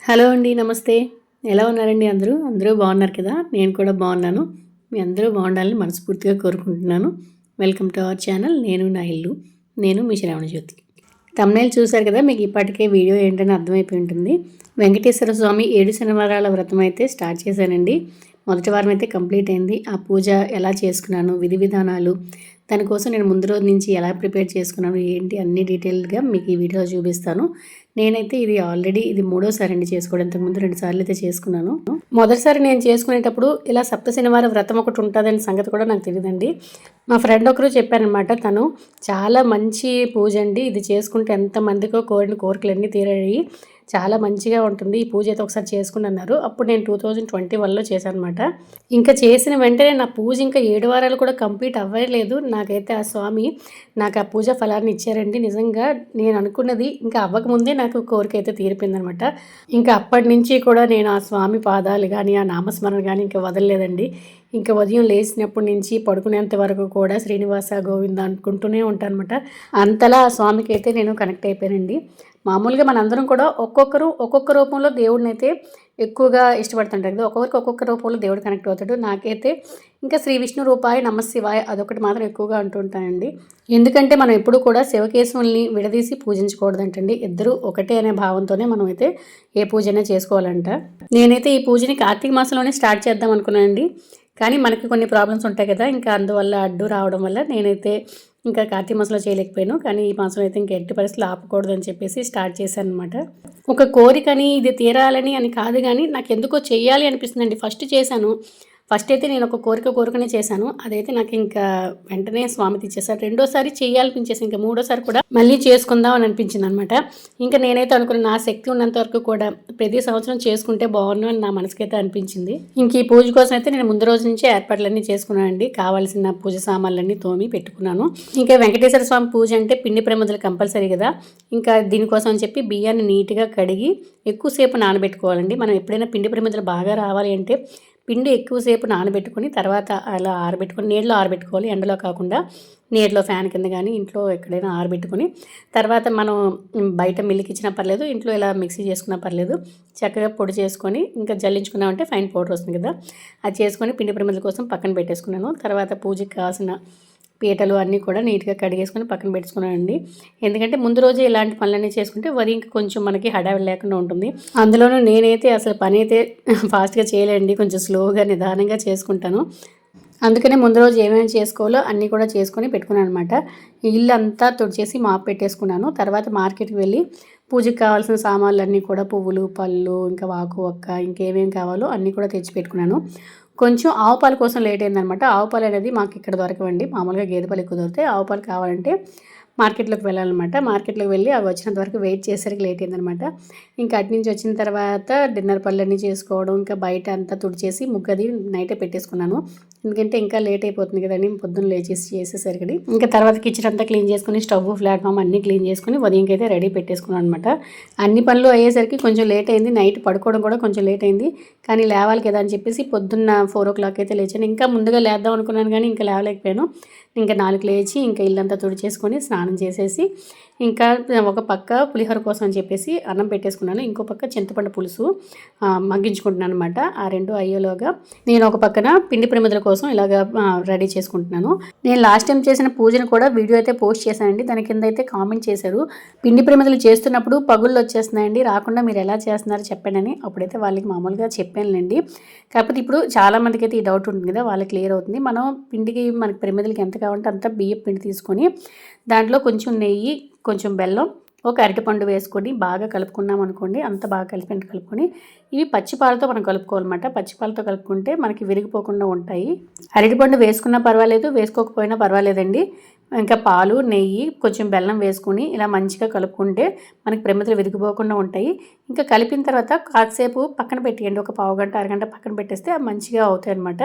Hello అండి. నమస్తే. ఎలా ఉన్నారండి అందరూ? అందరూ బాగున్నారు కదా! నేను కూడా బాగున్నాను. మీ అందరూ బాగుండాలని మనస్ఫూర్తిగా కోరుకుంటున్నాను. Welcome to our channel. నేను నా ఇల్లు. నేను మీ శ్రావణజ్యోతి. థంబ్‌నెయిల్ చూసారు కదా! మీకు ఇప్పటికే వీడియో ఏంటని అర్థమైపోయి ఉంటుంది. వెంకటేశ్వర స్వామి 7 శనివారాల వ్రతం అయితే స్టార్ట్ చేశానండి. మొదటి వారం అయితే కంప్లీట్ అయింది. ఆ పూజ ఎలా చేసుకున్నాను, విధి విధానాలు, దానికోసం నేను ముందు రోజు నుంచి ఎలా ప్రిపేర్ చేసుకున్నాను, ఏంటి అన్ని డీటెయిల్డ్‌గా మీకు ఈ వీడియోలో చూపిస్తాను. నేనైతే ఇది మూడోసారి అండి చేసుకోవడం. ఇంతకుముందు 2 సార్లు అయితే చేసుకున్నాను. మొదటిసారి నేను చేసుకునేటప్పుడు ఇలా సప్త శనివార వ్రతం ఒకటి ఉంటుందనే సంగతి కూడా నాకు తెలియదండి. మా ఫ్రెండ్ ఒకరు చెప్పారనమాట. తను చాలా మంచి పూజ అండి, ఇది చేసుకుంటే ఎంతమందికో కోరిన కోరికలన్నీ తీరాయి, చాలా మంచిగా ఉంటుంది, ఈ పూజ అయితే ఒకసారి చేసుకుని అన్నారు. అప్పుడు నేను 2021లో చేశాను అనమాట. ఇంకా చేసిన వెంటనే నా పూజ ఇంకా 7 వారాలు కూడా కంప్లీట్ అవ్వలేదు. నాకైతే ఆ స్వామి నాకు ఆ పూజ ఫలాన్ని ఇచ్చారండి. నిజంగా నేను అనుకున్నది ఇంకా అవ్వకముందే నాకు కోరిక అయితే తీరిపోయిందనమాట. ఇంకా అప్పటి నుంచి కూడా నేను ఆ స్వామి పాదాలు కానీ ఆ నామస్మరణ కానీ ఇంకా వదలలేదండి. ఇంకా ఉదయం లేచినప్పటి నుంచి పడుకునేంత వరకు కూడా శ్రీనివాస గోవింద అనుకుంటూనే ఉంటాను అనమాట. అంతలా ఆ స్వామికి అయితే నేను కనెక్ట్ అయిపోయానండి. మామూలుగా మనందరం కూడా ఒక్కొక్కరు ఒక్కొక్క రూపంలో దేవుడిని అయితే ఎక్కువగా ఇష్టపడుతుంటారు కదా. ఒక్కొక్కరికి ఒక్కొక్క రూపంలో దేవుడు కనెక్ట్ అవుతాడు. నాకైతే ఇంకా శ్రీ విష్ణు రూపాయ నమశివాయ అదొకటి మాత్రం ఎక్కువగా అంటుంటానండి. ఎందుకంటే మనం ఎప్పుడు కూడా శివకేశవుల్ని విడదీసి పూజించకూడదంటండి. ఇద్దరు ఒకటే అనే భావంతోనే మనం అయితే ఏ పూజైనా చేసుకోవాలంట. నేనైతే ఈ పూజని కార్తీక మాసంలోనే స్టార్ట్ చేద్దాం అనుకున్నానండి. కానీ మనకి కొన్ని ప్రాబ్లమ్స్ ఉంటాయి కదా, ఇంకా అందువల్ల అడ్డు రావడం వల్ల నేనైతే ఇంకా కార్తీక మాసంలో చేయలేకపోయాను. కానీ ఈ మాసం అయితే ఇంకా ఎట్టి పరిస్థితులు ఆపకూడదు అని చెప్పేసి స్టార్ట్ చేశాను అనమాట. ఒక కోరికని ఇది తీరాలని అని కాదు, కానీ నాకు ఎందుకో చెయ్యాలి అనిపిస్తుందండి. ఫస్ట్ అయితే నేను ఒక కోరికనే చేశాను. అదైతే నాకు ఇంకా వెంటనే స్వామి తెచ్చేసారు. రెండోసారి చేయాలనిపించేసి ఇంకా మూడోసారి కూడా మళ్ళీ చేసుకుందాం అని అనిపించింది అనమాట. ఇంకా నేనైతే అనుకున్న నా శక్తి ఉన్నంత వరకు కూడా ప్రతి సంవత్సరం చేసుకుంటే బాగుండు అని నా మనసుకైతే అనిపించింది. ఇంక ఈ పూజ కోసం అయితే నేను ముందు రోజు నుంచి ఏర్పాట్లన్నీ చేసుకున్నానండి. కావాల్సిన పూజ సామాన్లన్నీ తోమి పెట్టుకున్నాను. ఇంకా వెంకటేశ్వర స్వామి పూజ అంటే పిండి ప్రమిదలు కంపల్సరీ కదా. ఇంకా దీనికోసం అని చెప్పి బియ్యాన్ని నీట్గా కడిగి ఎక్కువసేపు నానబెట్టుకోవాలండి. మనం ఎప్పుడైనా పిండి ప్రమిదలు బాగా రావాలి అంటే పిండి ఎక్కువసేపు నానబెట్టుకొని తర్వాత అలా ఆరబెట్టుకొని నీళ్ళలో ఆరబెట్టుకోవాలి. ఎండలో కాకుండా నీళ్ళలో ఫ్యాన్ కింద కానీ ఇంట్లో ఎక్కడైనా ఆరబెట్టుకొని తర్వాత మనం బయట మిల్లికి ఇచ్చినా పర్లేదు, ఇంట్లో ఇలా మిక్సీ చేసుకున్నా పర్లేదు, చక్కగా పొడి చేసుకొని ఇంకా జల్లించుకున్నామంటే ఫైన్ పౌడర్ వస్తుంది కదా, అది చేసుకొని పిండి ప్రమిదల కోసం పక్కన పెట్టేసుకున్నాను. తర్వాత పూజకి కావాల్సిన పీటలు అన్నీ కూడా నీట్గా కడిగేసుకొని పక్కన పెట్టుకున్నానండి. ఎందుకంటే ముందు రోజే ఇలాంటి పనులన్నీ చేసుకుంటే ఉదయం కొంచెం మనకి హడావిడి లేకుండా ఉంటుంది. అందులోనూ నేనైతే అసలు పని అయితే ఫాస్ట్గా చేయలేండి, కొంచెం స్లోగా నిదానంగా చేసుకుంటాను. అందుకనే ముందు రోజు ఏమేమి చేసుకోవాలో అన్నీ కూడా చేసుకొని పెట్టుకున్నాను అనమాట. ఇల్లు అంతా తుడిచేసి మాప్ పెట్టేసుకున్నాను. తర్వాత మార్కెట్కి వెళ్ళి పూజకి కావాల్సిన సామాన్లు కూడా పువ్వులు, పళ్ళు, ఇంకా వాకు ఒక్క ఇంకేమేమి కావాలో అన్నీ కూడా తెచ్చి పెట్టుకున్నాను. కొంచెం ఆవు పాల కోసం లేట్ అయిందనమాట. ఆవు పాలు అనేది మాకు ఇక్కడ దొరకవండి. మామూలుగా గేదె పాలు ఎక్కువ దొరుకుతాయి. ఆవు పాలు కావాలంటే మార్కెట్లోకి వెళ్ళాలన్నమాట. మార్కెట్లోకి వెళ్ళి అవి వచ్చినంత వరకు వెయిట్ చేసరికి లేట్ అయిందనమాట. ఇంకా అటు నుంచి వచ్చిన తర్వాత డిన్నర్ పనులన్నీ చేసుకోవడం, ఇంకా బయట అంతా తుడిచేసి ముగ్గది నైటే పెట్టేసుకున్నాను. ఎందుకంటే ఇంకా లేట్ అయిపోతుంది కదండి పొద్దున్న లేచేసి చేసేసరికి. ఇంకా తర్వాత కిచెన్ అంతా క్లీన్ చేసుకుని స్టవ్ ప్లాట్ఫామ్ అన్నీ క్లీన్ చేసుకుని ఉదయంకి అయితే రెడీ పెట్టేసుకున్నాను అనమాట. అన్ని పనులు అయ్యేసరికి కొంచెం లేట్ అయింది. నైట్ పడుకోవడం కూడా కొంచెం లేట్ అయింది. కానీ లేవాలి కదా అని చెప్పేసి పొద్దున్న 4 o'clock అయితే లేచాను. ఇంకా ముందుగా లేద్దాం అనుకున్నాను కానీ ఇంకా లేవలేకపోయాను. ఇంకా 4 లేచి ఇంకా ఇల్లంతా తుడిచేసుకొని స్నానం చేసేసి ఇంకా ఒక పక్క పులిహోర కోసం అని చెప్పేసి అన్నం పెట్టేసుకున్నాను. ఇంకో పక్క చింతపండు పులుసు మగ్గించుకుంటున్నాను అనమాట. ఆ రెండు అయ్యేలోగా నేను ఒక పక్కన పిండి ప్రమిదల కోసం ఇలాగ రెడీ చేసుకుంటున్నాను. నేను లాస్ట్ టైం చేసిన పూజను కూడా వీడియో అయితే పోస్ట్ చేశానండి. దాని కింద అయితే కామెంట్ చేశారు, పిండి ప్రమిదలు చేస్తున్నప్పుడు పగుళ్ళు వచ్చేస్తున్నాయండి, రాకుండా మీరు ఎలా చేస్తున్నారో చెప్పండి. అప్పుడైతే వాళ్ళకి మామూలుగా చెప్పానులేండి. కాకపోతే ఇప్పుడు చాలామందికి అయితే ఈ డౌట్ ఉంటుంది కదా, వాళ్ళకి క్లియర్ అవుతుంది. మనం పిండికి మనకి ప్రమిదలకి ఎంత కావాలంటే అంత బియ్యం పిండి తీసుకొని దాంట్లో కొంచెం నెయ్యి, కొంచెం బెల్లం, ఒక అరటిపండు వేసుకొని బాగా కలుపుకున్నాం అనుకోండి. అంత బాగా కలుపుకొని ఇవి పచ్చిపాలతో మనం కలుపుకోవాలన్నమాట. పచ్చిపాలతో కలుపుకుంటే మనకి విరిగిపోకుండా ఉంటాయి. అరటిపండు వేసుకున్నా పర్వాలేదు, వేసుకోకపోయినా పర్వాలేదండి. ఇంకా పాలు, నెయ్యి, కొంచెం బెల్లం వేసుకుని ఇలా మంచిగా కలుపుకుంటే మనకి ప్రమిదలు విరిగిపోకుండా ఉంటాయి. ఇంకా కలిపిన తర్వాత కాసేపు పక్కన పెట్టేయండి. ఒక పావు గంట అరగంట పక్కన పెట్టేస్తే అవి మంచిగా అవుతాయి అనమాట.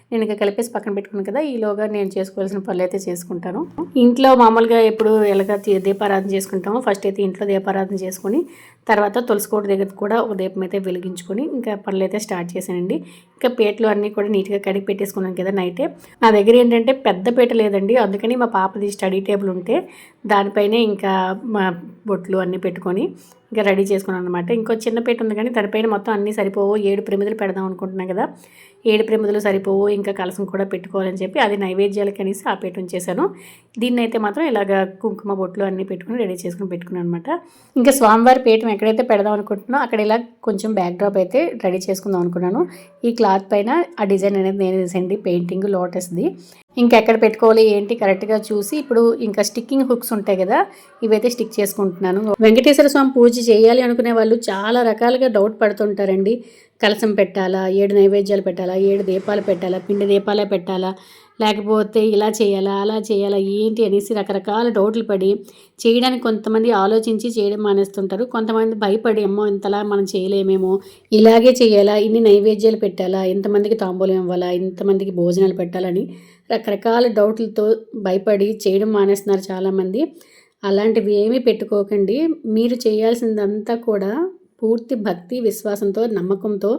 నేను ఇంకా కలిపేసి పక్కన పెట్టుకున్నాను కదా, ఈలోగా నేను చేసుకోవాల్సిన పనులు అయితే చేసుకుంటాను. ఇంట్లో మామూలుగా ఎప్పుడు ఎలాగ దీపారాధన చేసుకుంటామో ఫస్ట్ అయితే ఇంట్లో దీపారాధన చేసుకొని తర్వాత తులసికోట దగ్గర కూడా ఒక దీపం అయితే వెలిగించుకొని ఇంకా పనులు అయితే స్టార్ట్ చేశానండి. ఇంకా పీటలు అన్నీ కూడా నీట్గా కడిగి పెట్టేసుకున్నాను కదా నైటే. నా దగ్గర ఏంటంటే పెద్ద పీట లేదండి, అందుకని మా పాపది స్టడీ టేబుల్ ఉంటే దానిపైనే ఇంకా మా బొట్లు అన్నీ పెట్టుకొని ఇంకా రెడీ చేసుకున్నాను అనమాట. ఇంకో చిన్న పెట్టు ఉంది కానీ దానిపైన మొత్తం అన్నీ సరిపోవు, 7 ప్రమిదలు పెడదాం అనుకుంటున్నాను కదా, 7 ప్రమిదలు సరిపోవు, ఇంకా కలసం కూడా పెట్టుకోవాలని చెప్పి అది నైవేద్యాలకి అనేసి ఆ పెట్టు ఉంచేసాను. దీన్నైతే మాత్రం ఇలాగ కుంకుమ బొట్లు అన్నీ పెట్టుకుని రెడీ చేసుకుని పెట్టుకున్నాను అనమాట. ఇంకా స్వామివారి పీఠం ఎక్కడైతే పెడదాం అనుకుంటున్నానో అక్కడ ఇలా కొంచెం బ్యాక్ డ్రాప్ అయితే రెడీ చేసుకుందాం అనుకున్నాను. ఈ క్లాత్ పైన ఆ డిజైన్ అనేది నేను వేసండి, పెయింటింగ్ లోటస్ది. ఇంకెక్కడ పెట్టుకోవాలి ఏంటి కరెక్ట్గా చూసి ఇప్పుడు ఇంకా స్టిక్కింగ్ హుక్స్ ఉంటాయి కదా, ఇవైతే స్టిక్ చేసుకుంటున్నాను. వెంకటేశ్వర స్వామి పూజ చేయాలి అనుకునే వాళ్ళు చాలా రకాలుగా డౌట్ పడుతుంటారండి. కలసం పెట్టాలా, 7 నైవేద్యాలు పెట్టాలా, 7 దీపాలు పెట్టాలా, పిండి దీపాలే పెట్టాలా, లేకపోతే ఇలా చేయాలా అలా చేయాలా ఏంటి అనేసి రకరకాల డౌట్లు పడి చేయడానికి కొంతమంది ఆలోచించి చేయడం మానేస్తుంటారు. కొంతమంది భయపడి అమ్మో ఇంతలా మనం చేయలేమేమో, ఇలాగే చేయాలా, ఇన్ని నైవేద్యాలు పెట్టాలా, ఇంతమందికి తాంబూలం ఇవ్వాలా, ఇంతమందికి భోజనాలు పెట్టాలని రకరకాల డౌట్లతో భయపడి చేయడం మానేస్తున్నారు చాలామంది. అలాంటివి ఏమీ పెట్టుకోకండి. మీరు చేయాల్సిందంతా కూడా పూర్తి భక్తి విశ్వాసంతో నమ్మకంతో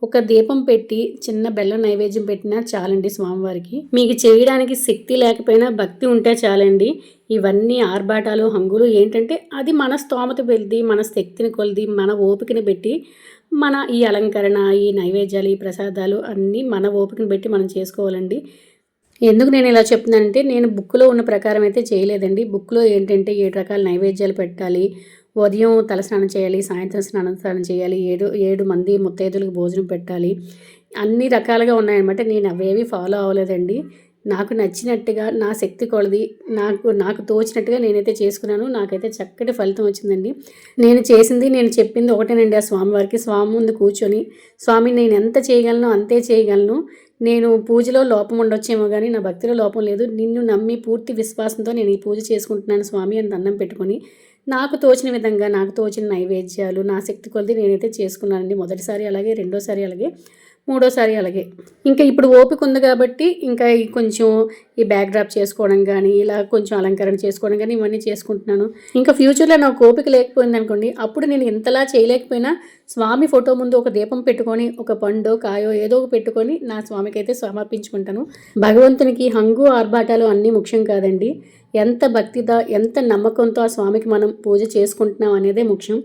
ఒక దీపం పెట్టి చిన్న బెల్లం నైవేద్యం పెట్టినా చాలండి స్వామివారికి. మీకు చేయడానికి శక్తి లేకపోయినా భక్తి ఉంటే చాలండి. ఇవన్నీ ఆర్భాటాలు హంగులు ఏంటంటే అది మన స్తోమత పెట్టి, మన శక్తిని కొలిది, మన ఓపికని పెట్టి మన ఈ అలంకరణ, ఈ నైవేద్యాలు, ఈ ప్రసాదాలు అన్నీ మన ఓపికని పెట్టి మనం చేసుకోవాలండి. ఎందుకు నేను ఇలా చెప్తున్నానంటే నేను బుక్లో ఉన్న ప్రకారం అయితే చేయలేదండి. బుక్లో ఏంటంటే 7 రకాల నైవేద్యాలు పెట్టాలి, ఉదయం తలస్నానం చేయాలి, సాయంత్రం స్నానం చేయాలి, 7 మంది ముత్తైదులకు భోజనం పెట్టాలి, అన్ని రకాలుగా ఉన్నాయన్నమాట. నేను అవేవి ఫాలో అవ్వలేదండి. నాకు నచ్చినట్టుగా నా శక్తి కొలది నాకు తోచినట్టుగా నేనైతే చేసుకున్నాను. నాకైతే చక్కటి ఫలితం వచ్చిందండి. నేను చెప్పింది ఒకటేనండి ఆ స్వామివారికి. స్వామి ముందు కూర్చొని స్వామి నేను ఎంత చేయగలను అంతే చేయగలను, నేను పూజలో లోపం ఉండొచ్చేమో కానీ నా భక్తిలో లోపం లేదు, నిన్ను నమ్మి పూర్తి విశ్వాసంతో నేను ఈ పూజ చేసుకుంటున్నాను స్వామి అని దండం పెట్టుకొని నాకు తోచిన విధంగా నాకు తోచిన నైవేద్యాలు నా శక్తి కొలది నేనైతే చేసుకున్నానండి. మొదటిసారి అలాగే, రెండోసారి అలాగే, మూడోసారి అలాగే. ఇంకా ఇప్పుడు ఓపిక ఉంది కాబట్టి ఇంకా కొంచెం ఈ బ్యాక్ డ్రాప్ చేసుకోవడం కానీ, ఇలా కొంచెం అలంకరణ చేసుకోవడం కానీ ఇవన్నీ చేసుకుంటున్నాను. ఇంకా ఫ్యూచర్లో నాకు ఓపిక లేకపోయింది అనుకోండి, అప్పుడు నేను ఇంతలా చేయలేకపోయినా స్వామి ఫోటో ముందు ఒక దీపం పెట్టుకొని ఒక పండో కాయో ఏదో ఒక పెట్టుకొని నా స్వామికి అయితే సమర్పించుకుంటాను. భగవంతునికి హంగు ఆర్భాటాలు అన్నీ ముఖ్యం కాదండి. ఎంత భక్తితో ఎంత నమ్మకంతో ఆ స్వామికి మనం పూజ చేసుకుంటున్నాం అనేదే ముఖ్యం.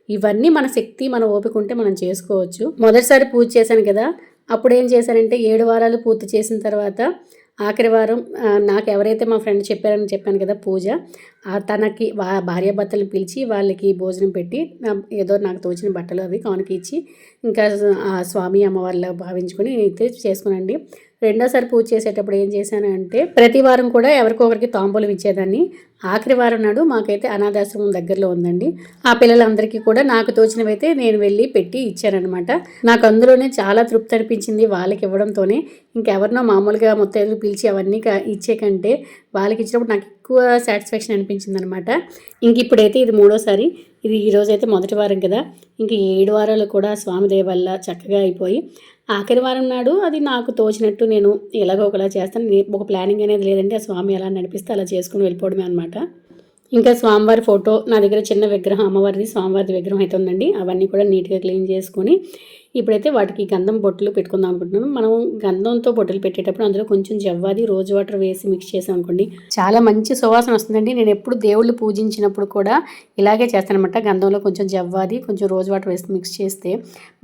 ఇవన్నీ మన శక్తి మన ఓపిక ఉంటే మనం చేసుకోవచ్చు. మొదటిసారి పూజ చేశాను కదా, అప్పుడు ఏం చేశానంటే 7 వారాలు పూర్తి చేసిన తర్వాత ఆఖరి వారం నాకు ఎవరైతే మా ఫ్రెండ్ చెప్పాను కదా పూజ, తనకి భార్యాభర్తలను పిలిచి వాళ్ళకి భోజనం పెట్టి ఏదో నాకు తోచిన బట్టలు అవి కానుక ఇచ్చి ఇంకా స్వామి అమ్మవారిలా భావించుకొని అయితే చేసుకున్నానండి. రెండోసారి పూజ చేసేటప్పుడు ఏం చేశాను అంటే ప్రతి వారం కూడా ఎవరికొకరికి తాంబూలం ఇచ్చేదాన్ని. ఆఖరి వారం నాడు మాకైతే అనాథాశ్రమం దగ్గరలో ఉందండి, ఆ పిల్లలందరికీ కూడా నాకు తోచినవైతే నేను వెళ్ళి పెట్టి ఇచ్చానమాట. నాకు అందులోనే చాలా తృప్తి అనిపించింది వాళ్ళకి ఇవ్వడంతోనే. ఇంకెవరినో మామూలుగా ముత్తైదులు పిలిచి అవన్నీ ఇచ్చే కంటే వాళ్ళకి ఇచ్చినప్పుడు నాకు ఎక్కువ సాటిస్ఫాక్షన్ అనిపించింది అనమాట. ఇంక ఇప్పుడైతే ఇది 3వసారి, ఇది ఈరోజైతే మొదటి వారం కదా, ఇంక 7 వారాలు కూడా స్వామి దయ వల్ల చక్కగా అయిపోయి ఆఖరి వారం నాడు అది నాకు తోచినట్టు నేను ఎలాగో ఒకలా చేస్తాను. ఒక ప్లానింగ్ అనేది లేదంటే ఆ స్వామి ఎలా నడిపిస్తే అలా చేసుకుని వెళ్ళిపోవడమే అనమాట. ఇంకా స్వామివారి ఫోటో నా దగ్గర చిన్న విగ్రహం అమ్మవారిది స్వామివారి విగ్రహం అయితే ఉందండి. అవన్నీ కూడా నీట్గా క్లీన్ చేసుకొని ఇప్పుడైతే వాటికి గంధం బొట్లు పెట్టుకుందాం అనుకుంటున్నాను. మనం గంధంతో బొట్టులు పెట్టేటప్పుడు అందులో కొంచెం జవ్వాది రోజ్ వాటర్ వేసి మిక్స్ చేసాం అనుకోండి చాలా మంచి సువాసన వస్తుందండి. నేను ఎప్పుడు దేవుళ్ళు పూజించినప్పుడు కూడా ఇలాగే చేస్తానమాట. గంధంలో కొంచెం జవ్వాది కొంచెం రోజ్ వాటర్ వేసి మిక్స్ చేస్తే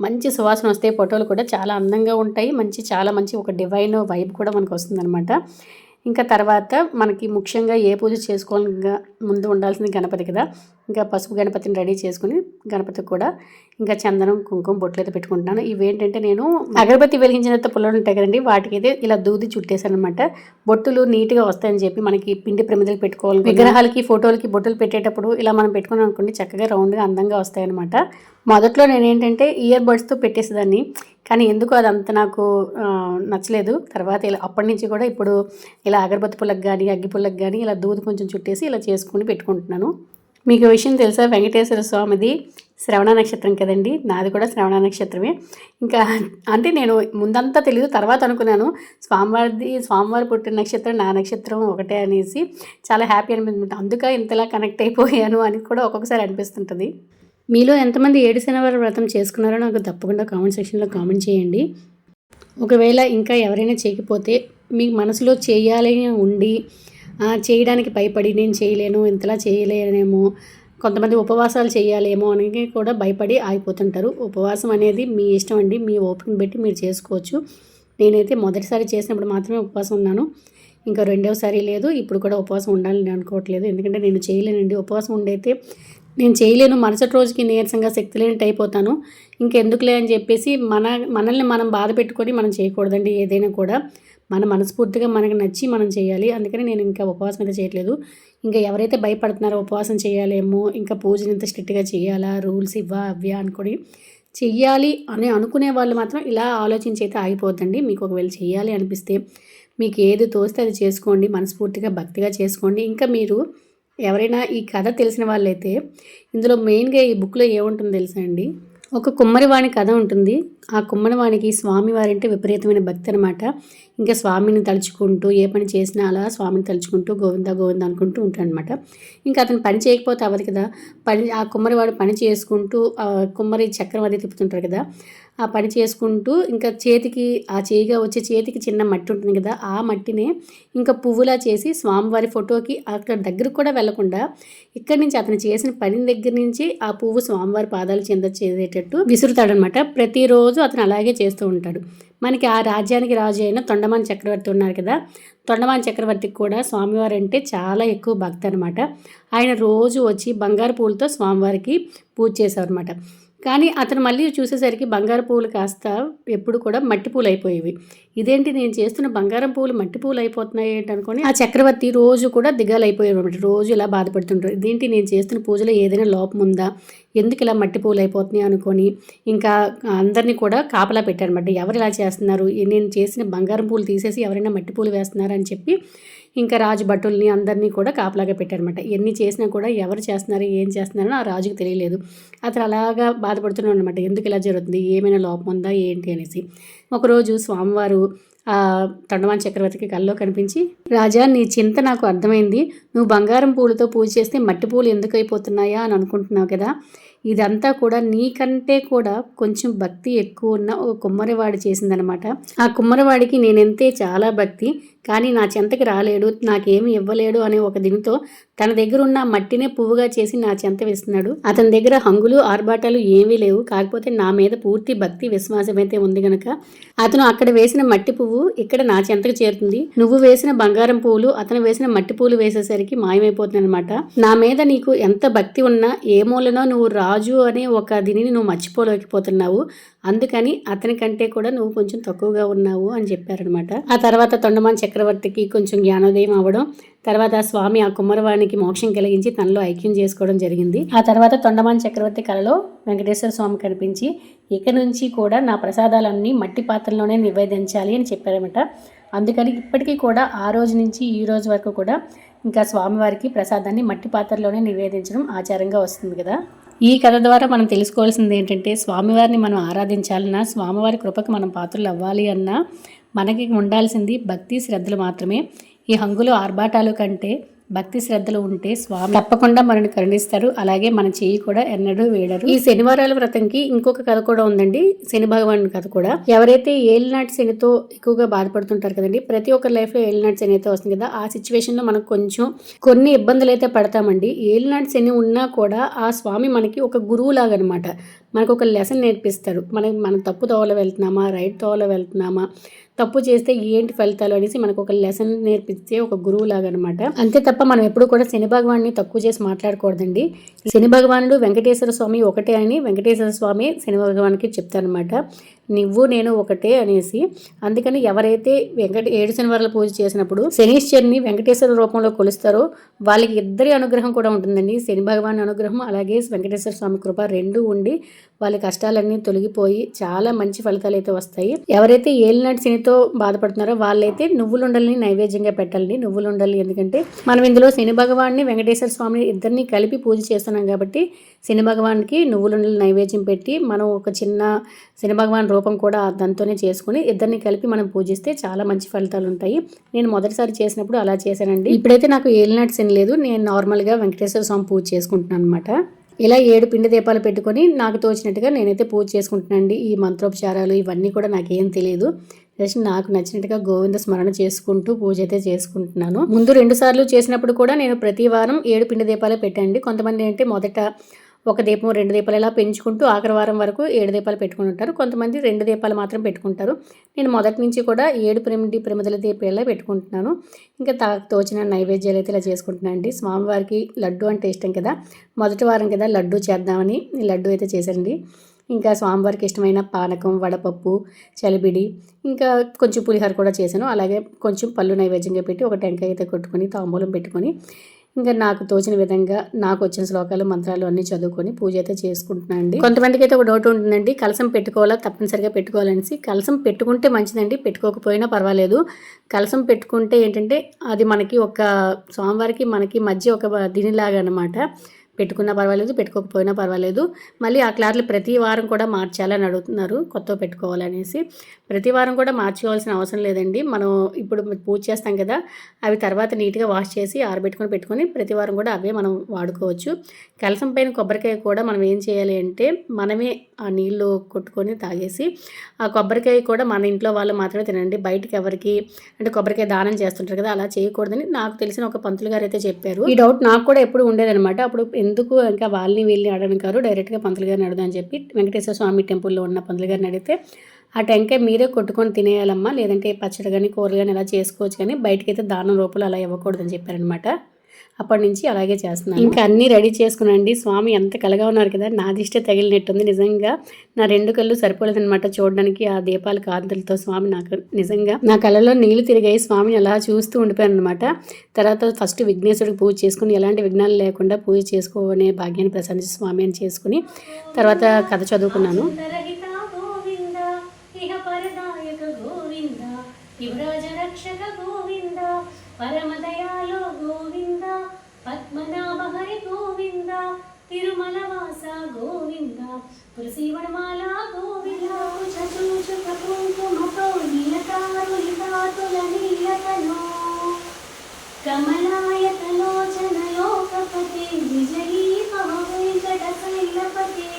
మంచి సువాసన వస్తాయి. ఫోటోలు కూడా చాలా అందంగా ఉంటాయి. చాలా మంచి ఒక డివైన్ వైబ్ కూడా మనకు వస్తుందన్నమాట. ఇంకా తర్వాత మనకి ముఖ్యంగా ఏ పూజ చేసుకోవాలిగా ముందు ఉండాల్సింది గణపతి కదా. ఇంకా పసుపు గణపతిని రెడీ చేసుకుని గణపతికి కూడా ఇంకా చందనం కుంకుమ బొట్లు అయితే పెట్టుకుంటున్నాను. ఇవేంటంటే నేను అగరబత్తి వెలిగించిన పుల్లలు ఉంటాయి కదండి, వాటికైతే ఇలా దూది చుట్టేసాను అనమాట. బొట్టులు నీట్గా వస్తాయని చెప్పి మనకి పిండి ప్రమిదలు పెట్టుకోవాలి, విగ్రహాలకి ఫోటోలకి బొట్టులు పెట్టేటప్పుడు ఇలా మనం పెట్టుకున్నాం అనుకోండి చక్కగా రౌండ్గా అందంగా వస్తాయన్నమాట. మొదట్లో నేనేంటంటే ఇయర్ బడ్స్తో పెట్టేసేదాన్ని, కానీ ఎందుకు అదంత నాకు నచ్చలేదు. తర్వాత ఇలా అప్పటి నుంచి కూడా ఇప్పుడు ఇలా అగరబత్తి పుల్లకి కానీ అగ్గి పుల్లకి కానీ ఇలా దూది కొంచెం చుట్టేసి ఇలా చేసుకుని పెట్టుకుంటున్నాను. మీకు విషయం తెలుసా, వెంకటేశ్వర స్వామిది శ్రవణ నక్షత్రం కదండి, నాది కూడా శ్రవణ నక్షత్రమే. ఇంకా అంటే నేను ముందంతా తెలియదు, తర్వాత అనుకున్నాను స్వామివారి పుట్టిన నక్షత్రం నా నక్షత్రం ఒకటే అనేసి చాలా హ్యాపీ అనిపిస్తుంది. అందుకే ఇంతలా కనెక్ట్ అయిపోయాను అని కూడా ఒక్కొక్కసారి అనిపిస్తుంటుంది. మీలో ఎంతమంది 7 శనివారం వ్రతం చేసుకున్నారో నాకు తప్పకుండా కామెంట్ సెక్షన్లో కామెంట్ చేయండి. ఒకవేళ ఇంకా ఎవరైనా చేయకపోతే మీ మనసులో చేయాలని ఉండి చేయడానికి భయపడి నేను చేయలేను, ఇంతలా చేయలేనేమో, కొంతమంది ఉపవాసాలు చేయాలేమో అని కూడా భయపడి ఆగిపోతుంటారు. ఉపవాసం అనేది మీ ఇష్టం అండి, మీ ఓపికను బట్టి మీరు చేసుకోవచ్చు. నేనైతే మొదటిసారి చేసినప్పుడు మాత్రమే ఉపవాసం ఉన్నాను. ఇంకా రెండవసారి లేదు, ఇప్పుడు కూడా ఉపవాసం ఉండాలని అనుకోవట్లేదు. ఎందుకంటే నేను చేయలేనండి. ఉపవాసం ఉండైతే నేను చేయలేను, మరుసటి రోజుకి నీరసంగా శక్తి లేనట్టు అయిపోతాను. ఇంకెందుకులే అని చెప్పేసి మనల్ని మనం బాధ పెట్టుకొని మనం చేయకూడదండి. ఏదైనా కూడా మన మనస్ఫూర్తిగా మనకు నచ్చి మనం చేయాలి. అందుకని నేను ఇంకా ఉపవాసం అయితే చేయట్లేదు. ఇంకా ఎవరైతే భయపడుతున్నారో ఉపవాసం చేయాలేమో, ఇంకా పూజను ఇంత స్ట్రిక్ట్గా చేయాలా, రూల్స్ ఇవ్వా అవ్వా అనుకొని చెయ్యాలి అని అనుకునే వాళ్ళు మాత్రం ఇలా ఆలోచించి అయితే ఆగిపోద్దండి. మీకు ఒకవేళ చేయాలి అనిపిస్తే మీకు ఏది తోస్తే అది చేసుకోండి, మనస్ఫూర్తిగా భక్తిగా చేసుకోండి. ఇంకా మీరు ఎవరైనా ఈ కథ తెలిసిన వాళ్ళైతే ఇందులో మెయిన్గా ఈ బుక్లో ఏముంటుందో తెలుసా అండి, ఒక కుమ్మరివాణి కథ ఉంటుంది. ఆ కుమ్మరివానికి స్వామివారంటే విపరీతమైన భక్తి అనమాట. ఇంకా స్వామిని తలుచుకుంటూ ఏ పని చేసినా అలా స్వామిని తలుచుకుంటూ గోవింద గోవింద అనుకుంటూ ఉంటాడు అనమాట. ఇంకా అతను పని చేయకపోతే అవ్వదు కదా, ఆ కుమ్మరివాడు పని చేసుకుంటూ కుమ్మరి చక్రం అది తిప్పుతుంటారు కదా, ఆ పని చేసుకుంటూ ఇంకా చేతికి ఆ చేయిగా వచ్చే చేతికి చిన్న మట్టి ఉంటుంది కదా, ఆ మట్టినే ఇంకా పువ్వులా చేసి స్వామివారి ఫోటోకి అక్కడ దగ్గరకు కూడా వెళ్లకుండా ఇక్కడి నుంచి అతను చేసిన పని దగ్గర నుంచి ఆ పువ్వు స్వామివారి పాదాలు చెంద చేసేటట్టు విసురుతాడనమాట. ప్రతిరోజు అతను అలాగే చేస్తూ ఉంటాడు. మనకి ఆ రాజ్యానికి రాజు అయిన తొండమాన్ చక్రవర్తి ఉన్నారు కదా, తొండమాన్ చక్రవర్తికి కూడా స్వామివారు అంటే చాలా ఎక్కువ భక్తి అనమాట. ఆయన రోజు వచ్చి బంగారు పూలతో స్వామివారికి పూజ చేసేవారు అనమాట. కానీ అతను మళ్ళీ చూసేసరికి బంగారు పువ్వులు కాస్త ఎప్పుడు కూడా మట్టి పూలు అయిపోయేవి. ఇదేంటి నేను చేస్తున్న బంగారం పువ్వులు మట్టి పూలు అయిపోతున్నాయి ఏంటి అనుకొని ఆ చక్రవర్తి రోజు కూడా దిగాలైపోయాడు అనమాట. రోజు ఇలా బాధపడుతుంటారు, ఇదేంటి నేను చేస్తున్న పూజలో ఏదైనా లోపం ఉందా, ఎందుకు ఇలా మట్టి పూలు అయిపోతున్నాయి అనుకొని ఇంకా అందరినీ కూడా కాపలా పెట్టారనమాట. ఎవరు ఇలా చేస్తున్నారు, నేను చేసిన బంగారం పూలు తీసేసి ఎవరైనా మట్టి పూలు వేస్తున్నారని చెప్పి ఇంకా రాజు భటుల్ని అందరినీ కూడా కాపలాగా పెట్టారనమాట. ఎన్ని చేసినా కూడా ఎవరు చేస్తున్నారు ఏం చేస్తున్నారో ఆ రాజుకు తెలియలేదు. అతను అలాగా బాధపడుతున్నాడు అనమాట, ఎందుకు ఇలా జరుగుతుంది, ఏమైనా లోపం ఉందా ఏంటి అనేసి. ఒకరోజు స్వామివారు తొండమాన్ చక్రవర్తికి కల్లో కనిపించి, రాజా నీ చింత నాకు అర్థమైంది, నువ్వు బంగారం పూలతో పూజ చేస్తే మట్టి పూలు ఎందుకు అయిపోతున్నాయా అని అనుకుంటున్నావు కదా, ఇదంతా కూడా నీకంటే కూడా కొంచెం భక్తి ఎక్కువ ఉన్న ఓ కుమ్మరివాడి చేసిందనమాట. ఆ కుమ్మరివాడికి నేనెంతే చాలా భక్తి, కానీ నా చెంతకి రాలేడు, నాకేమి ఇవ్వలేడు అనే ఒక దీనితో తన దగ్గర ఉన్న మట్టినే పువ్వుగా చేసి నా చెంత వేస్తున్నాడు. అతని దగ్గర హంగులు ఆర్భాటాలు ఏమీ లేవు, కాకపోతే నా మీద పూర్తి భక్తి విశ్వాసం అయితే ఉంది గనక అతను అక్కడ వేసిన మట్టి పువ్వు ఇక్కడ నా చెంతకు చేరుతుంది. నువ్వు వేసిన బంగారం పువ్వులు అతను వేసిన మట్టి పువ్వులు వేసేసరికి మాయమైపోతుంది అనమాట. నా మీద నీకు ఎంత భక్తి ఉన్నా ఏ మూలనో నువ్వు రాజు అనే ఒక దీనిని నువ్వు మర్చిపోలేకపోతున్నావు, అందుకని అతని కంటే కూడా నువ్వు కొంచెం తక్కువగా ఉన్నావు అని చెప్పారనమాట. ఆ తర్వాత తొండమాన్ చక్రవర్తికి కొంచెం జ్ఞానోదయం అవ్వడం, తర్వాత స్వామి ఆ కుమ్మరవానికి మోక్షం కలిగించి తనలో ఐక్యం చేసుకోవడం జరిగింది. ఆ తర్వాత తొండమాన్ చక్రవర్తి కలలో వెంకటేశ్వర స్వామి కనిపించి, ఇక నుంచి కూడా నా ప్రసాదాలన్నీ మట్టి పాత్రలోనే నివేదించాలి అని చెప్పారనమాట. అందుకని ఇప్పటికీ కూడా ఆ రోజు నుంచి ఈ రోజు వరకు కూడా ఇంకా స్వామివారికి ప్రసాదాన్ని మట్టి పాత్రలోనే నివేదించడం ఆచారంగా వస్తుంది కదా. ఈ కథ ద్వారా మనం తెలుసుకోవాల్సింది ఏంటంటే, స్వామివారిని మనం ఆరాధించాలన్నా, స్వామివారి కృపకు మనం పాత్రలు అవ్వాలి అన్నా మనకి ఉండాల్సింది భక్తి శ్రద్ధలు మాత్రమే. ఈ హంగులు ఆర్భాటాలు కంటే భక్తి శ్రద్ధలు ఉంటే స్వామి తప్పకుండా మనల్ని కరుణిస్తారు. అలాగే మన చెయ్యి కూడా ఎన్నడూ వేడరు. ఈ శనివారాల వ్రతంకి ఇంకొక కథ కూడా ఉందండి, శని భగవాన్ కథ కూడా. ఎవరైతే ఏలినాటి శనితో ఎక్కువగా బాధపడుతుంటారు కదండి, ప్రతి ఒక్కరి లైఫ్ లో ఏలినాటి శని అయితే వస్తుంది కదా, ఆ సిచ్యువేషన్ లో మనకు కొంచెం కొన్ని ఇబ్బందులు అయితే పడతామండి. ఏలినాటి శని ఉన్నా కూడా ఆ స్వామి మనకి ఒక గురువు లాగా అనమాట. మనకు ఒక లెసన్ నేర్పిస్తారు. మనం తప్పు తోవలో వెళ్తున్నామా, రైట్ తోవలో వెళ్తున్నామా, తప్పు చేస్తే ఏంటి ఫలితాలు అనేసి మనకు ఒక లెసన్ నేర్పించే ఒక గురువు లాగా అనమాట. అంతే తప్ప మనం ఎప్పుడు కూడా శని భగవాన్ని తక్కువ చేసి మాట్లాడకూడదండి. శని భగవానుడు వెంకటేశ్వర స్వామి ఒకటే అని వెంకటేశ్వర స్వామి శని భగవానికి చెప్తారనమాట, నువ్వు నేను ఒకటే అనేసి. అందుకని ఎవరైతే 7 శనివారాల పూజ చేసినప్పుడు శనీశ్వరుని వెంకటేశ్వర రూపంలో కొలుస్తారో వాళ్ళకి ఇద్దరి అనుగ్రహం కూడా ఉంటుందండి. శని భగవాన్ అనుగ్రహం అలాగే వెంకటేశ్వర స్వామి కృప రెండూ ఉండి వాళ్ళ కష్టాలన్నీ తొలగిపోయి చాలా మంచి ఫలితాలు అయితే వస్తాయి. ఎవరైతే ఏలినాటి శనితో బాధపడుతున్నారో వాళ్ళైతే నువ్వులుండల్ని నైవేద్యంగా పెట్టాలండి. నువ్వులుండల్ని ఎందుకంటే మనం ఇందులో శని భగవాన్ని వెంకటేశ్వర స్వామిని ఇద్దరిని కలిపి పూజ చేస్తున్నాం కాబట్టి శని భగవాన్కి నువ్వులుండలు నైవేద్యం పెట్టి మనం ఒక చిన్న శని భగవాన్ రూపం కూడా దాంతోనే చేసుకుని ఇద్దరిని కలిపి మనం పూజిస్తే చాలా మంచి ఫలితాలు ఉంటాయి. నేను మొదటిసారి చేసినప్పుడు అలా చేశానండి. ఇప్పుడైతే నాకు ఏలినాటి శని లేదు, నేను నార్మల్గా వెంకటేశ్వర స్వామి పూజ చేసుకుంటున్నాను అనమాట. ఇలా 7 పిండి దీపాలు పెట్టుకొని నాకు తోచినట్టుగా నేనైతే పూజ చేసుకుంటున్నానండి. ఈ మంత్రోపచారాలు ఇవన్నీ కూడా నాకేం తెలియదు, జస్ట్ నాకు నచ్చినట్టుగా గోవింద స్మరణ చేసుకుంటూ పూజ అయితే చేసుకుంటున్నాను. ముందు 2 సార్లు చేసినప్పుడు కూడా నేను ప్రతి వారం 7 పిండి దీపాలే పెట్టండి. కొంతమంది అంటే మొదట ఒక దీపం 2 దీపాలు ఇలా పెంచుకుంటూ ఆఖరి వారం వరకు 7 దీపాలు పెట్టుకుని ఉంటారు. కొంతమంది 2 దీపాలు మాత్రం పెట్టుకుంటారు. నేను మొదటి నుంచి కూడా 7 ప్రమిదల దీపాలే పెట్టుకుంటున్నాను. ఇంకా తోచిన నైవేద్యాలు అయితే ఇలా చేసుకుంటున్నాను అండి. స్వామివారికి లడ్డు అంటే ఇష్టం కదా, మొదటి వారం కదా లడ్డు చేద్దామని లడ్డు అయితే చేశానండి. ఇంకా స్వామివారికి ఇష్టమైన పానకం, వడపప్పు, చలిబిడి, ఇంకా కొంచెం పులిహోర కూడా చేశాను. అలాగే కొంచెం పళ్ళు నైవేద్యంగా పెట్టి ఒక టెంకాయ అయితే కొట్టుకొని తాంబూలం పెట్టుకొని ఇంకా నాకు తోచిన విధంగా నాకు వచ్చిన శ్లోకాలు మంత్రాలు అన్నీ చదువుకొని పూజ అయితే చేసుకుంటున్నాను అండి. కొంతమందికి అయితే ఒక డౌట్ ఉంటుందండి, కలసం పెట్టుకోవాలా, తప్పనిసరిగా పెట్టుకోవాలనేసి. కలసం పెట్టుకుంటే మంచిదండి, పెట్టుకోకపోయినా పర్వాలేదు. కలసం పెట్టుకుంటే ఏంటంటే అది మనకి ఒక స్వామివారికి మనకి మధ్య ఒక దీనిలాగా అనమాట. పెట్టుకున్నా పర్వాలేదు, పెట్టుకోకపోయినా పర్వాలేదు. మళ్ళీ ఆ క్లాత్లు ప్రతి వారం కూడా మార్చాలని అడుగుతున్నారు, కొత్తవి పెట్టుకోవాలనేసి. ప్రతి వారం కూడా మార్చుకోవాల్సిన అవసరం లేదండి. మనం ఇప్పుడు పూజ చేస్తాం కదా, అవి తర్వాత నీట్గా వాష్ చేసి పెట్టుకొని ప్రతి వారం కూడా అవే మనం వాడుకోవచ్చు. కలసం పైన కొబ్బరికాయ కూడా మనం ఏం చేయాలి అంటే మనమే ఆ నీళ్ళు కొట్టుకొని తాగేసి ఆ కొబ్బరికాయ కూడా మన ఇంట్లో వాళ్ళు మాత్రమే తినండి. బయటకు ఎవరికి అంటే కొబ్బరికాయ దానం చేస్తుంటారు కదా, అలా చేయకూడదని నాకు తెలిసిన ఒక పంతులు గారు అయితే చెప్పారు. ఈ డౌట్ నాకు కూడా ఎప్పుడు ఉండేదనమాట. అప్పుడు ఎందుకు ఇంకా వాళ్ళని వీళ్ళని అడగనికారు, డైరెక్ట్గా పంతులు గారిని అడుగుదామని చెప్పి వెంకటేశ్వర స్వామి టెంపుల్లో ఉన్న పంతులు గారిని అడిగితే ఆ టెంకాయ మీరే కొట్టుకొని తినేయాలమ్మా, లేదంటే పచ్చడి కానీ కూరలు కానీ అలా చేసుకోవచ్చు, కానీ బయటకైతే దానం రూపంలో అలా ఇవ్వకూడదని చెప్పారనమాట. అప్పటి నుంచి అలాగే చేస్తున్నాను. ఇంకా అన్నీ రెడీ చేసుకున్నాండి. స్వామి ఎంత కలగా ఉన్నారు కదా, నా దిష్టే తగిలినట్టుంది. నిజంగా నా 2 కళ్ళు సరిపోలేదనమాట చూడడానికి ఆ దీపాల కాంతులతో. స్వామి నాకు నిజంగా నా కళ్ళలో నీళ్లు తిరిగాయి. స్వామిని అలా చూస్తూ ఉండిపోయాను అనమాట. తర్వాత ఫస్ట్ విఘ్నేశ్వరుడికి పూజ చేసుకుని ఎలాంటి విఘ్నాలు లేకుండా పూజ చేసుకోనే భాగ్యాన్ని ప్రసాదించి స్వామి అని చేసుకుని తర్వాత కథ చదువుకున్నాను. పరమదయాలో గోవింద, పద్మనాభ హరి గోవింద, తిరుమల వాస గోవింద, తులసీవనమాల గోవింద, చతుచుక కుంకుమతో నీలకారులితాతుల నీలతనో, కమలాయతలోచన లోకపతి, విజయీ భవ వెంకట శైలపతి,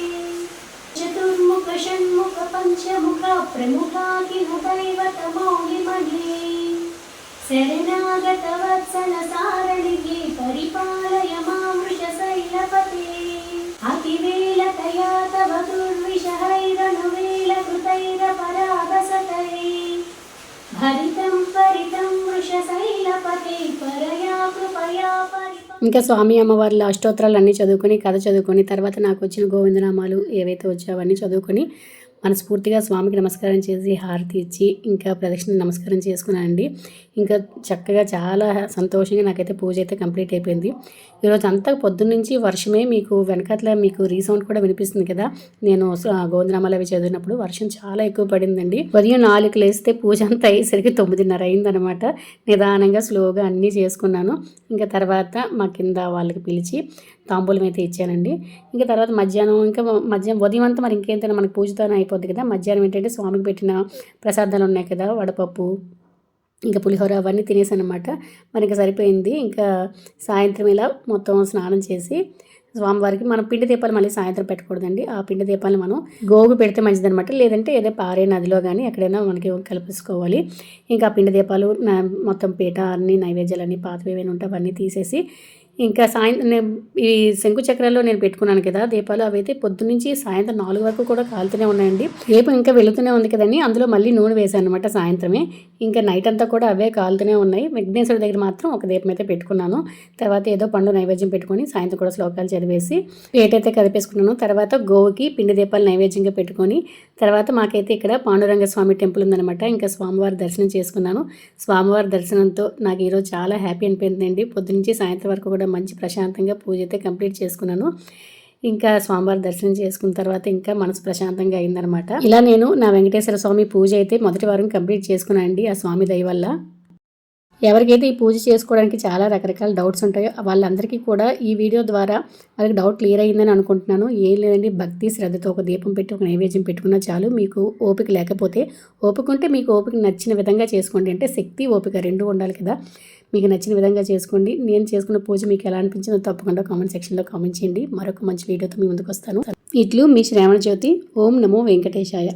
చతుర్ముఖ షణ్ముఖ పంచముఖ ప్రముఖాఖిల దైవత మౌలిమణి, శరణాగత వత్సల సారణికి పరిపాలయ మామృష శైలపతి, అతివేల తయా తవ దుర్విషహైరణువేల కృతైర పరాగసతై, భరితం పరితం వృష శైలపతి పరయా కృపయా పరిప. ఇంకా స్వామి అమ్మవార్ల అష్టోత్తరాలు అన్నీ చదువుకొని కథ చదువుకొని తర్వాత నాకు వచ్చిన గోవిందనామాలు ఏవైతే వచ్చావన్నీ చదువుకొని మనస్ఫూర్తిగా స్వామికి నమస్కారం చేసి హారతి ఇచ్చి ఇంకా ప్రదక్షిణ నమస్కారం చేసుకున్నానండి. ఇంకా చక్కగా చాలా సంతోషంగా నాకైతే పూజ అయితే కంప్లీట్ అయిపోయింది. ఈరోజు అంతా పొద్దున్నుంచి వర్షమే, మీకు వెనకాతల మీకు రీసౌండ్ కూడా వినిపిస్తుంది కదా. నేను గోవిందనామాలు అవి చదివినప్పుడు వర్షం చాలా ఎక్కువ పడిందండి. ఉదయం 4కి లేస్తే పూజ అంతా అయ్యేసరికి 9:30 అయిందనమాట. నిదానంగా స్లోగా అన్నీ చేసుకున్నాను. ఇంకా తర్వాత మా కింద వాళ్ళకి పిలిచి తాంబూలం అయితే ఇచ్చానండి. ఇంకా తర్వాత మధ్యాహ్నం ఉదయం అంతా మరి ఇంకేంటైనా మనకి పూజతోనే అయిపోద్ది కదా. మధ్యాహ్నం ఏంటంటే స్వామికి పెట్టిన ప్రసాదాలు ఉన్నాయి కదా, వడపప్పు ఇంకా పులిహోర అవన్నీ తినేసాను అనమాట. మరి ఇంకా సరిపోయింది. ఇంకా సాయంత్రం ఇలా మొత్తం స్నానం చేసి స్వామివారికి మనం పిండి దీపాలు మళ్ళీ సాయంత్రం పెట్టకూడదండి. ఆ పిండి దీపాలు మనం గోగు పెడితే మంచిదనమాట, లేదంటే ఏదో పారే నదిలో కానీ ఎక్కడైనా మనకి కలిపేసుకోవాలి. ఇంకా ఆ పిండి దీపాలు మొత్తం పీట అన్ని నైవేద్యాలన్నీ పాతవి ఏమైనా ఉంటే అవన్నీ తీసేసి ఇంకా సాయంత్రం ఈ శంకు చక్రాల్లో నేను పెట్టుకున్నాను కదా దీపాలు, అవి అయితే పొద్దున్నుంచి సాయంత్రం 4 వరకు కూడా కాలుతూనే ఉన్నాయండి. దీపం ఇంకా వెళుతూనే ఉంది కదండి, అందులో మళ్ళీ నూనె వేసాను అనమాట సాయంత్రమే. ఇంకా నైట్ అంతా కూడా అవే కాలుతూనే ఉన్నాయి. విఘ్నేశ్వరుడి దగ్గర మాత్రం ఒక దీపం అయితే పెట్టుకున్నాను. తర్వాత ఏదో పండు నైవేద్యం పెట్టుకొని సాయంత్రం కూడా శ్లోకాలు చదివేసి వేటైతే కదిపేసుకున్నాను. తర్వాత గోవుకి పిండి దీపాలు నైవేద్యంగా పెట్టుకొని తర్వాత మాకైతే ఇక్కడ పాండురంగ స్వామి టెంపుల్ ఉందనమాట. ఇంకా స్వామివారి దర్శనం చేసుకున్నాను. స్వామివారి దర్శనంతో నాకు ఈరోజు చాలా హ్యాపీ అనిపించిందండి. పొద్దునుంచి సాయంత్రం వరకు కూడా మంచి ప్రశాంతంగా పూజ అయితే కంప్లీట్ చేసుకున్నాను. ఇంకా స్వామివారి దర్శనం చేసుకున్న తర్వాత ఇంకా మనసు ప్రశాంతంగా అయిందనమాట. ఇలా నేను నా వెంకటేశ్వర స్వామి పూజ అయితే మొదటి వారం కంప్లీట్ చేసుకున్నాను అండి ఆ స్వామి దయ వల్ల. ఎవరికైతే ఈ పూజ చేసుకోవడానికి చాలా రకరకాల డౌట్స్ ఉంటాయో వాళ్ళందరికీ కూడా ఈ వీడియో ద్వారా వాళ్ళకి డౌట్ క్లియర్ అయ్యిందని అనుకుంటున్నాను. ఏం లేదండి, భక్తి శ్రద్ధతో ఒక దీపం పెట్టి ఒక నైవేద్యం పెట్టుకున్నా చాలు. మీకు ఓపిక లేకపోతే ఓపిక ఉంటే మీకు ఓపిక నచ్చిన విధంగా చేసుకోండి. అంటే శక్తి ఓపిక 2 ఉండాలి కదా. మీకు నచ్చిన విధంగా చేసుకోండి. నేను చేసుకున్న పూజ మీకు ఎలా అనిపించిందో తప్పకుండా కామెంట్ సెక్షన్లో కామెంట్ చేయండి. మరొక మంచి వీడియోతో మీ ముందుకు వస్తాను. ఇట్లు మీ శ్రావణ జ్యోతి. ఓం నమో వెంకటేశాయ.